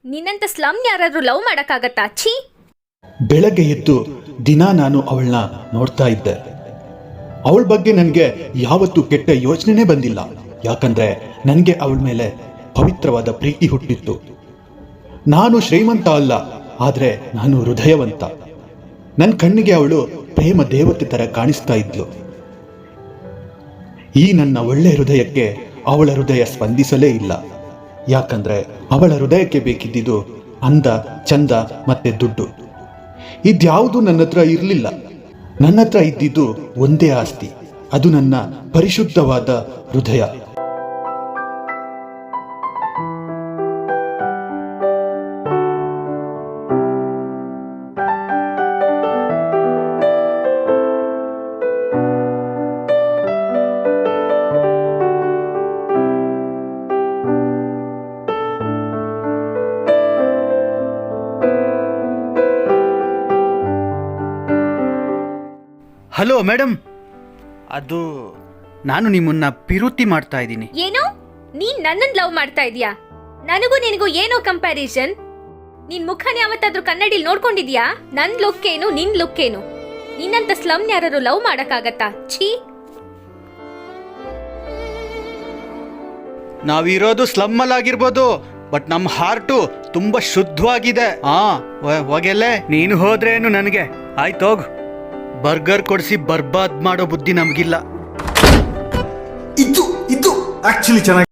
ನಿನ್ನಂತ ಸ್ಲಮ್ ಯಾರಾದ್ರೂ ಲವ್ ಮಾಡಕ್ಕಾಗತ್ತಾ? ಛೀ. ಬೆಳಗ್ಗೆ ಎದ್ದು ದಿನ ನಾನು ಅವಳನ್ನ ನೋಡ್ತಾ ಇದ್ದೆ. ಅವಳ ಬಗ್ಗೆ ನನಗೆ ಯಾವತ್ತೂ ಕೆಟ್ಟ ಯೋಚನೆನೇ ಬಂದಿಲ್ಲ. ಯಾಕಂದ್ರೆ ನನಗೆ ಅವಳ ಮೇಲೆ ಪವಿತ್ರವಾದ ಪ್ರೀತಿ ಹುಟ್ಟಿತ್ತು. ನಾನು ಶ್ರೀಮಂತ ಅಲ್ಲ, ಆದ್ರೆ ನಾನು ಹೃದಯವಂತ. ನನ್ನ ಕಣ್ಣಿಗೆ ಅವಳು ಪ್ರೇಮ ದೇವತೆ ತರ ಕಾಣಿಸ್ತಾ ಇದ್ಲು. ಈ ನನ್ನ ಒಳ್ಳೆ ಹೃದಯಕ್ಕೆ ಅವಳ ಹೃದಯ ಸ್ಪಂದಿಸಲೇ ಇಲ್ಲ. ಯಾಕಂದ್ರೆ ಅವಳ ಹೃದಯಕ್ಕೆ ಬೇಕಿದ್ದಿದ್ದು ಅಂದ, ಚಂದ ಮತ್ತೆ ದುಡ್ಡು. ಇದ್ಯಾವುದು ನನ್ನ ಹತ್ರ ಇರಲಿಲ್ಲ. ನನ್ನ ಹತ್ರ ಇದ್ದಿದ್ದು ಒಂದೇ ಆಸ್ತಿ, ಅದು ನನ್ನ ಪರಿಶುದ್ಧವಾದ ಹೃದಯ. ಹಲೋ ಮೇಡಮ್, ಅದು ನಾನು ನಿಮ್ಮನ್ನ ಪ್ರೀತಿ ಮಾಡ್ತಾ ಇದ್ದೀನಿ. ಏನು? ನೀನ್ ನನ್ನನ್ ಲವ್ ಮಾಡ್ತಾ ಇದೀಯಾ? ನನಗೂ ನಿನಗೂ ಏನೋ ಕಂಪ್ಯಾರಿಸನ್? ನಿನ್ ಮುಖನ ಯಾವತ್ತಾದ್ರೂ ಕನ್ನಡಿಲ್ ನೋಡ್ಕೊಂಡಿದ್ಯಾ? ನನ್ ಲುಕ್ ಏನು, ನಿನ್ ಲುಕ್ ಏನು? ನಿನ್ನಂತ ಸ್ಲಮ್ ಯಾರು ಲವ್ ಮಾಡಕ್ಕಾಗತ್ತಾ? ಛೀ. ನಾವಿರೋದು ಸ್ಲಮ್ಮಲ್ಲಿ ಆಗಿರ್ಬೋದು, ಬಟ್ ನಮ್ಮ ಹಾರ್ಟು ತುಂಬಾ ಶುದ್ಧವಾಗಿದೆ. ಹೋಗೆಲ್ಲೇ ನೀನು ಹೋದ್ರೇನು ನನಗೆ ಆಯ್ತೋಗು. ಬರ್ಗರ್ ಕೊಡಿಸಿ ಬರ್ಬಾದ್ ಮಾಡೋ ಬುದ್ಧಿ ನಮಗಿಲ್ಲ. ಇದು ಆಕ್ಚುಲಿ ಚೆನ್ನಾಗಿ